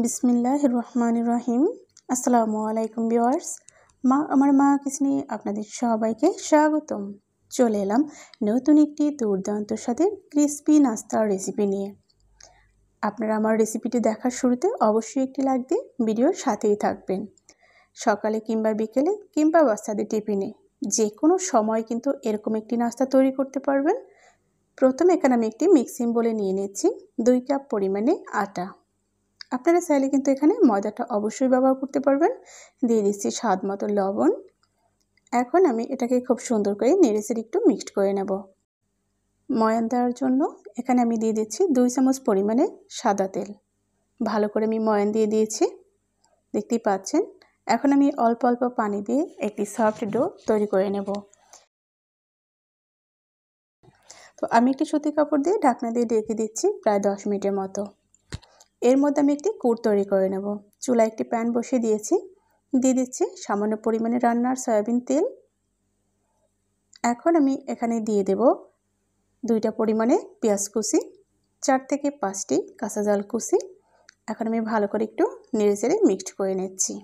বিসমিল্লাহির রহমানির রহিম। আসসালামু আলাইকুম ভিউয়ার্স। আমার মা কিচেনে আপনাদের সবাইকে স্বাগতম। চলে এলাম নতুন একটি দুর্দান্ত স্বাদের ক্রিস্পি নাস্তার রেসিপি নিয়ে। আপনারা আমার রেসিপিটি দেখার শুরুতে অবশ্যই একটি লাইক দিয়ে ভিডিওর সাথেই থাকবেন। সকালে কিংবা বিকেলে কিংবা বাচ্চাদের টিফিনে যে কোনো সময় কিন্তু এরকম একটি নাস্তা তৈরি করতে পারবেন। প্রথমে এখানে আমি একটি মিক্সিং বোলে নিয়ে নিচ্ছি 2 কাপ পরিমাণে আটা। আপনারা চাইলে কিন্তু এখানে ময়দাটা অবশ্যই ব্যবহার করতে পারবেন। দিয়ে দিচ্ছি স্বাদ মতো লবণ। এখন আমি এটাকে খুব সুন্দর করে নেড়েচেড়ে একটু মিক্সড করে নেব। ময়ান দেওয়ার জন্য এখানে আমি দিয়ে দিচ্ছি 2 চামচ পরিমাণে সাদা তেল। ভালো করে আমি ময়ান দিয়ে দিয়েছি, দেখতেই পাচ্ছেন। এখন আমি অল্প অল্প পানি দিয়ে একটি সফট ডো তৈরি করে নেব। তো আমি একটি সুতি কাপড় দিয়ে ঢাকনা দিয়ে ঢেকে দিচ্ছি প্রায় 10 মিনিটের মতো। এর মধ্যে আমি একটি কুট তৈরি করে নেব। চুলায় একটি প্যান বসিয়ে দিয়েছি, দিয়ে দিচ্ছি সামান্য পরিমাণে রান্নার সয়াবিন তেল। এখন আমি এখানে দিয়ে দেব 2টা পরিমাণে পেঁয়াজ কুচি, 4 থেকে 5টি কাঁচা ঝাল কুচি। এখন আমি ভালো করে একটু নেড়েচেড়ে মিক্সড করে নিচ্ছি।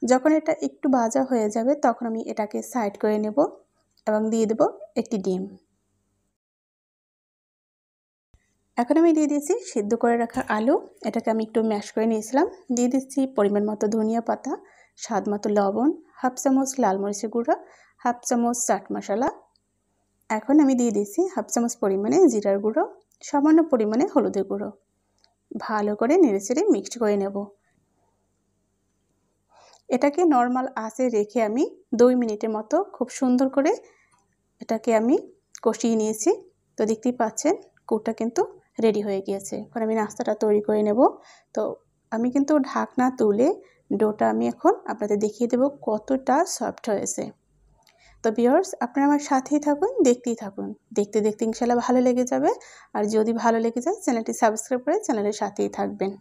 যখন এটা একটু ভাজা হয়ে যাবে তখন আমি এটাকে সাইড করে নেব এবং দিয়ে দেব একটি ডিম। এখন আমি দিয়ে দিয়েছি সিদ্ধ করে রাখা আলু। এটাকে আমি একটু ম্যাশ করে নিয়েছিলাম। দিয়ে দিচ্ছি পরিমাণ মতো ধনিয়া পাতা, স্বাদ মতো লবণ, হাফ চামচ লাল মরিচের গুঁড়া, হাফ চামচ চাট মশলা। এখন আমি দিয়ে দিচ্ছি হাফ চামচ পরিমাণে জিরার গুঁড়ো, সামান্য পরিমাণে হলুদের গুঁড়ো। ভালো করে নেড়েচেড়ে মিক্সড করে নেব। এটাকে নর্মাল আঁচে রেখে আমি 2 মিনিটের মতো খুব সুন্দর করে এটাকে আমি কষিয়ে নিয়েছি। তো দেখতেই পাচ্ছেন কুটটা কিন্তু রেডি হয়ে গিয়েছে। এখন আমি নাস্তাটা তৈরি করে নেব। তো আমি কিন্তু ঢাকনা তুলে ডোটা আমি এখন আপনাদের দেখিয়ে দেব কতটা সফট হয়েছে। তো ভিউয়ার্স, আপনারা আমার সাথেই থাকুন, দেখতেই থাকুন। দেখতে দেখতে ইনশাআল্লাহ ভালো লেগে যাবে। আর যদি ভালো লেগে যায় চ্যানেলটি সাবস্ক্রাইব করে চ্যানেলের সাথেই থাকবেন।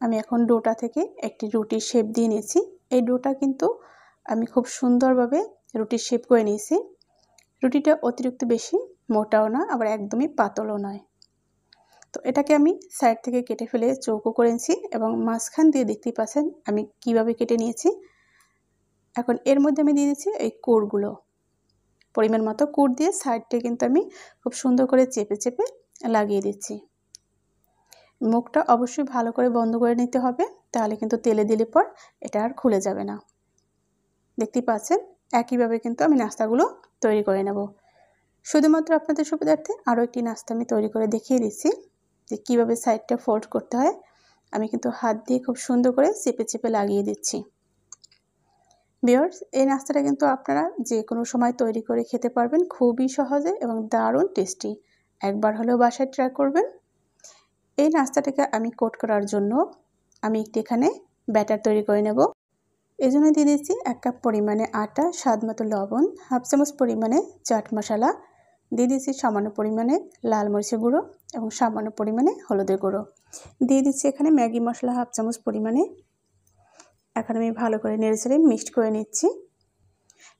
আমি এখন ডোটা থেকে একটি রুটির শেপ দিয়ে নিয়েছি। এই ডোটা কিন্তু আমি খুব সুন্দরভাবে রুটির শেপ করে নিয়েছি। রুটিটা অতিরিক্ত বেশি মোটাও না, আবার একদমই পাতলও নয়। তো এটাকে আমি সাইড থেকে কেটে ফেলে চৌকো করেছি এবং মাঝখান দিয়ে দেখতেই পাচ্ছেন আমি কিভাবে কেটে নিয়েছি। এখন এর মধ্যে আমি দিয়ে দিচ্ছি এই কোড়গুলো। পরিমাণ মতো কোড় দিয়ে সাইডটা কিন্তু আমি খুব সুন্দর করে চেপে চেপে লাগিয়ে দিচ্ছি। মুখটা অবশ্যই ভালো করে বন্ধ করে নিতে হবে, তাহলে কিন্তু তেলে দিলে পর এটা আর খুলে যাবে না। দেখতেই পাচ্ছেন একইভাবে কিন্তু আমি নাস্তাগুলো তৈরি করে নেব। শুধুমাত্র আপনাদের সুবিধার্থে আরও একটি নাস্তা আমি তৈরি করে দেখিয়ে দিচ্ছি যে কীভাবে সাইডটা ফোল্ড করতে হয়। আমি কিন্তু হাত দিয়ে খুব সুন্দর করে চেপে চেপে লাগিয়ে দিচ্ছি। ভিউয়ার্স, এই নাস্তাটা কিন্তু আপনারা যে কোনো সময় তৈরি করে খেতে পারবেন খুবই সহজে এবং দারুণ টেস্টি। একবার হলেও বাসায় ট্রাই করবেন। এই নাস্তাটাকে আমি কোট করার জন্য আমি একটি এখানে ব্যাটার তৈরি করে নেব। এই জন্য দিয়ে দিচ্ছি 1 কাপ পরিমাণে আটা, স্বাদ মতো লবণ, হাফ চামচ পরিমাণে চাট মশলা, দিয়ে দিচ্ছি সামান্য পরিমাণে লাল মরিচের গুঁড়ো এবং সামান্য পরিমাণে হলুদের গুঁড়ো। দিয়ে দিচ্ছি এখানে ম্যাগি মশলা হাফ চামচ পরিমাণে। এখন আমি ভালো করে নেড়েচেড়ে মিক্সড করে নিচ্ছি।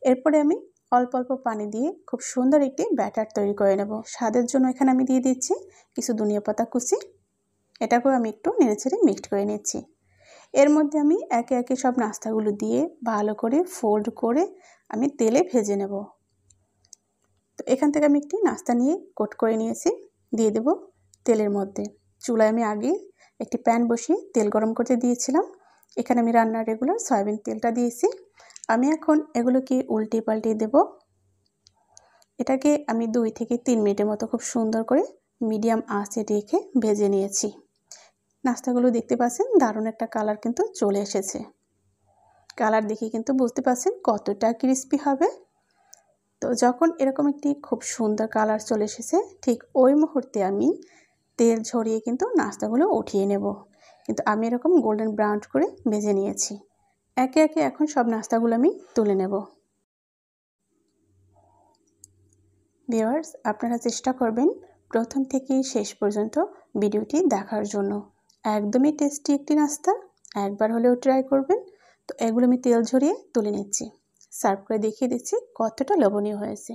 এরপরে আমি অল্প অল্প পানি দিয়ে খুব সুন্দর একটি ব্যাটার তৈরি করে নেব। স্বাদের জন্য এখানে আমি দিয়ে দিচ্ছি কিছু ধনিয়া পাতা কুচি। এটাকেও আমি একটু নেড়েচেড়ে মিক্সড করে নিচ্ছি। এর মধ্যে আমি একে একে সব নাস্তাগুলো দিয়ে ভালো করে ফোল্ড করে আমি তেলে ভেজে নেব। তো এখান থেকে আমি একটি নাস্তা নিয়ে কোট করে নিয়েছি, দিয়ে দেব তেলের মধ্যে। চুলায় আমি আগে একটি প্যান বসিয়ে তেল গরম করতে দিয়েছিলাম। এখানে আমি রান্নার রেগুলার সয়াবিন তেলটা দিয়েছি। আমি এখন এগুলোকে উল্টে পাল্টে দেব। এটাকে আমি 2 থেকে 3 মিনিটের মতো খুব সুন্দর করে মিডিয়াম আঁচে রেখে ভেজে নিয়েছি। নাস্তাগুলো দেখতে পাচ্ছেন দারুণ একটা কালার কিন্তু চলে এসেছে। কালার দেখে কিন্তু বুঝতে পারছেন কতটা ক্রিস্পি হবে। তো যখন এরকম একটি খুব সুন্দর কালার চলে এসেছে ঠিক ওই মুহূর্তে আমি তেল ঝরিয়ে কিন্তু নাস্তাগুলো উঠিয়ে নেব। কিন্তু আমি এরকম গোল্ডেন ব্রাউন করে ভেজে নিয়েছি। একে একে এখন সব নাস্তাগুলো আমি তুলে নেব। ভিউয়ার্স, আপনারা চেষ্টা করবেন প্রথম থেকে শেষ পর্যন্ত ভিডিওটি দেখার জন্য। একদমই টেস্টি একটি নাস্তা, একবার হলেও ট্রাই করবেন। তো এগুলো আমি তেল ঝরিয়ে তুলে নিচ্ছি, সার্ভ করে দেখিয়ে দিচ্ছি কতটা লোভনীয় হয়েছে।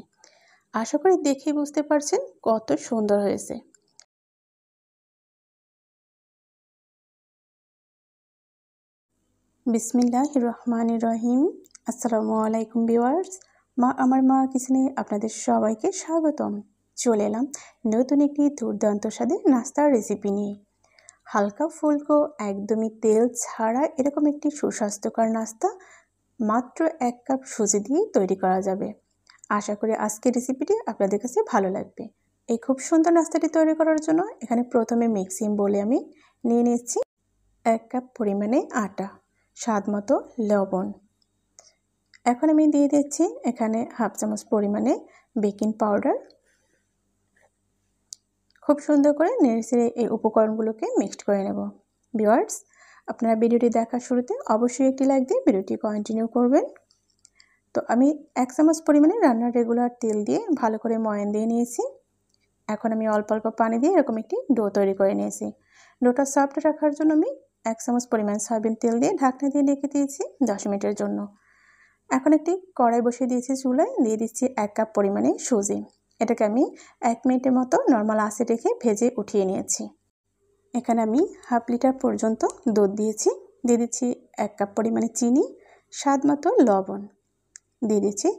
আশা করি দেখেই বুঝতে পারছেন কত সুন্দর হয়েছে। বিসমিল্লাহির রহমানির রহিম। আসসালামু আলাইকুম ভিউয়ার্স। আমার মা কিচেনে আপনাদের সবাইকে স্বাগতম। চলে এলাম নতুন একটি দুর্দান্ত স্বাদের নাস্তার রেসিপি নিয়ে। হালকা ফুলকো একদমই তেল ছাড়া এরকম একটি সুস্বাস্থ্যকর নাস্তা মাত্র 1 কাপ সুজি দিয়ে তৈরি করা যাবে। আশা করি আজকের রেসিপিটি আপনাদের কাছে ভালো লাগবে। এই খুব সুন্দর নাস্তাটি তৈরি করার জন্য এখানে প্রথমে মিক্সিং বলে আমি নিয়ে নিচ্ছি 1 কাপ পরিমাণে আটা, স্বাদ মতো লবণ। এখন আমি দিয়ে দিচ্ছি এখানে হাফ চামচ পরিমাণে বেকিং পাউডার। খুব সুন্দর করে নেড়েচেড়ে এই উপকরণগুলোকে মিক্সড করে নেব। ভিউয়ার্স, আপনারা ভিডিওটি দেখার শুরুতে অবশ্যই একটি লাইক দিয়ে ভিডিওটি কন্টিনিউ করবেন। তো আমি 1 চামচ পরিমাণে রান্নার রেগুলার তেল দিয়ে ভালো করে ময়ান দিয়ে নিয়েছি। এখন আমি অল্প অল্প পানি দিয়ে এরকম একটি ডো তৈরি করে নিয়েছি। ডোটা সফট রাখার জন্য আমি 1 চামচ পরিমাণ সয়াবিন তেল দিয়ে ঢাকনা দিয়ে ঢেকে দিয়েছি 10 মিনিটের জন্য। এখন একটি কড়াই বসিয়ে দিয়েছি চুলায়, দিয়ে দিচ্ছি 1 কাপ পরিমাণে সুজি। এটাকে আমি 1 মিনিটের মতো নর্মাল আঁচে রেখে ভেজে উঠিয়ে নিয়েছি। এখানে আমি হাফ লিটার পর্যন্ত দুধ দিয়েছি। দিয়ে দিচ্ছি 1 কাপ পরিমাণে চিনি, স্বাদ মতো লবণ। দিয়ে দিচ্ছি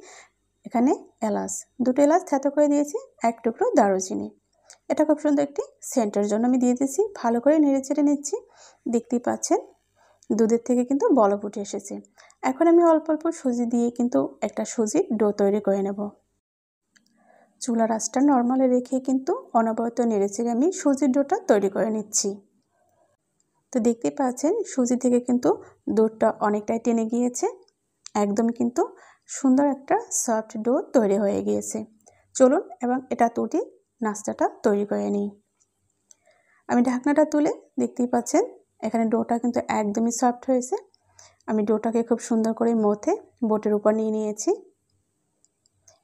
এখানে এলাচ, 2টো এলাচ থেতো করে দিয়েছি, 1 টুকরো দারুচিনি। এটা খুব সুন্দর একটি সেন্টের জন্য আমি দিয়ে দিচ্ছি। ভালো করে নেড়েচেড়ে নিচ্ছি। দেখতেই পাচ্ছেন দুধের থেকে কিন্তু বলক উঠে এসেছে। এখন আমি অল্প অল্প সুজি দিয়ে কিন্তু একটা সুজির ডো তৈরি করে নেব। চুলার আঁচটা নর্মালে রেখে কিন্তু অনবরত নেড়েচেড়ে আমি সুজির ডোটা তৈরি করে নিচ্ছি। তো দেখতেই পাচ্ছেন সুজি থেকে কিন্তু দুধটা অনেকটাই টেনে গিয়েছে। একদম কিন্তু সুন্দর একটা সফট ডো তৈরি হয়ে গিয়েছে। চলুন এবং এটা তুলে নাস্তাটা তৈরি করে নিই। আমি ঢাকনাটা তুলে দেখতেই পাচ্ছেন এখানে ডোটা কিন্তু একদমই সফট হয়েছে। আমি ডোটাকে খুব সুন্দর করে মথে বোটের উপর নিয়ে নিয়েছি।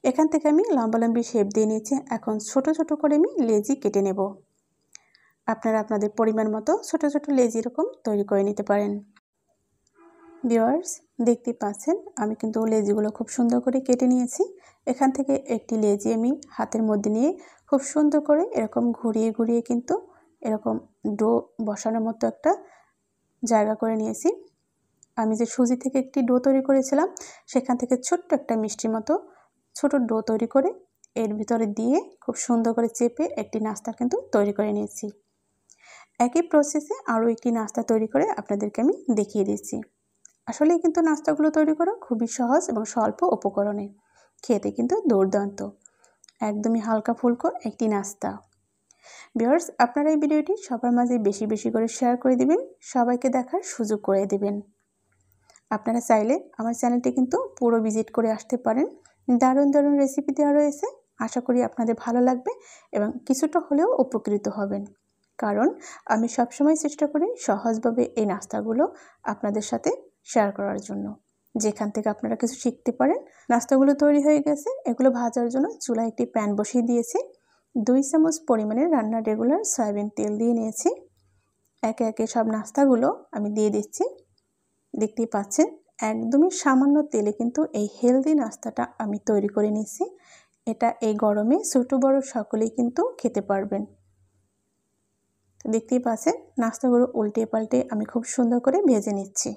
এখান থেকে আমি লম্বালম্বি শেপ দিয়ে নিয়েছি। এখন ছোট ছোট করে আমি লেচি কেটে নেব। আপনারা আপনাদের পরিমাণ মতো ছোট ছোট লেচি এরকম তৈরি করে নিতে পারেন। ভিউয়ার্স, দেখতে পাচ্ছেন আমি কিন্তু লেচিগুলো খুব সুন্দর করে কেটে নিয়েছি। এখান থেকে একটি লেচি আমি হাতের মধ্যে নিয়ে খুব সুন্দর করে এরকম ঘুরিয়ে ঘুরিয়ে কিন্তু এরকম ডো বসানোর মতো একটা জায়গা করে নিয়েছি। আমি যে সুজি থেকে একটি ডো তৈরি করেছিলাম সেখান থেকে ছোট্ট একটা মিষ্টির মতো ছোট ডো তৈরি করে এর ভিতরে দিয়ে খুব সুন্দর করে চেপে একটি নাস্তা কিন্তু তৈরি করে নিয়েছি। একই প্রসেসে আরও একটি নাস্তা তৈরি করে আপনাদেরকে আমি দেখিয়ে দিচ্ছি। আসলে কিন্তু নাস্তাগুলো তৈরি করা খুবই সহজ এবং স্বল্প উপকরণে, খেতে কিন্তু দুর্দান্ত। একদমই হালকা ফুলকো একটি নাস্তা। ভিউয়ার্স, আপনারা এই ভিডিওটি সবার মাঝে বেশি বেশি করে শেয়ার করে দিবেন, সবাইকে দেখার সুযোগ করে দিবেন। আপনারা চাইলে আমার চ্যানেলটি কিন্তু পুরো ভিজিট করে আসতে পারেন। দারুণ দারুণ রেসিপি দেওয়া রয়েছে। আশা করি আপনাদের ভালো লাগবে এবং কিছুটা হলেও উপকৃত হবেন। কারণ আমি সবসময় চেষ্টা করি সহজভাবে এই নাস্তাগুলো আপনাদের সাথে শেয়ার করার জন্য, যেখান থেকে আপনারা কিছু শিখতে পারেন। নাস্তাগুলো তৈরি হয়ে গেছে। এগুলো ভাজার জন্য চুলায় একটি প্যান বসিয়ে দিয়েছি। 2 চামচ পরিমাণে রান্নার রেগুলার সয়াবিন তেল দিয়ে নিয়েছি। একে একে সব নাস্তাগুলো আমি দিয়ে দিচ্ছি। দেখতেই পাচ্ছেন একদমই সামান্য তেলে কিন্তু এই হেলদি নাস্তাটা আমি তৈরি করে নিচ্ছি। এটা এই গরমে ছোট বড় সকলেই কিন্তু খেতে পারবেন। তো দেখতেই পাচ্ছেন নাস্তাগুলো উল্টে পাল্টে আমি খুব সুন্দর করে ভেজে নিচ্ছি।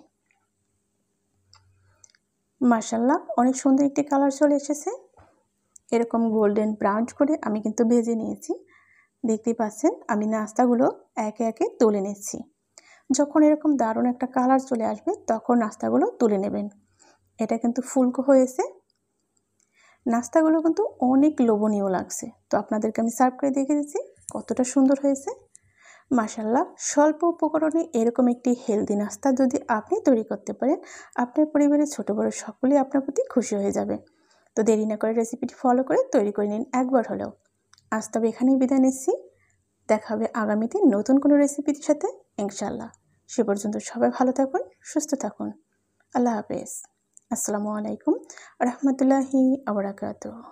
মাশাআল্লাহ, অনেক সুন্দর একটি কালার চলে এসেছে। এরকম গোল্ডেন ব্রাউন করে আমি কিন্তু ভেজে নিয়েছি। দেখতেই পাচ্ছেন আমি নাস্তাগুলো একে একে তুলে নিচ্ছি। যখন এরকম দারুণ একটা কালার চলে আসবে তখন নাস্তাগুলো তুলে নেবেন। এটা কিন্তু ফুলকো হয়েছে। নাস্তাগুলো কিন্তু অনেক লোভনীয় লাগছে। তো আপনাদেরকে আমি সার্ভ করে দেখিয়ে দিচ্ছি কতটা সুন্দর হয়েছে। মাশাআল্লাহ, স্বল্প উপকরণে এরকম একটি হেলদি নাস্তা যদি আপনি তৈরি করতে পারেন, আপনার পরিবারের ছোট বড় সকলেই আপনার প্রতি খুশি হয়ে যাবে। তো দেরি না করে রেসিপিটি ফলো করে তৈরি করে নিন একবার হলেও। আজ তবে এখানেই বিদায় নিচ্ছি। দেখা হবে আগামীতে নতুন কোনো রেসিপির সাথে ইনশাআল্লাহ। সে পর্যন্ত সবাই ভালো থাকুন, সুস্থ থাকুন। আল্লাহ হাফেজ। আসসালামু আলাইকুম ওয়া রাহমাতুল্লাহি ওয়া বারাকাতুহু।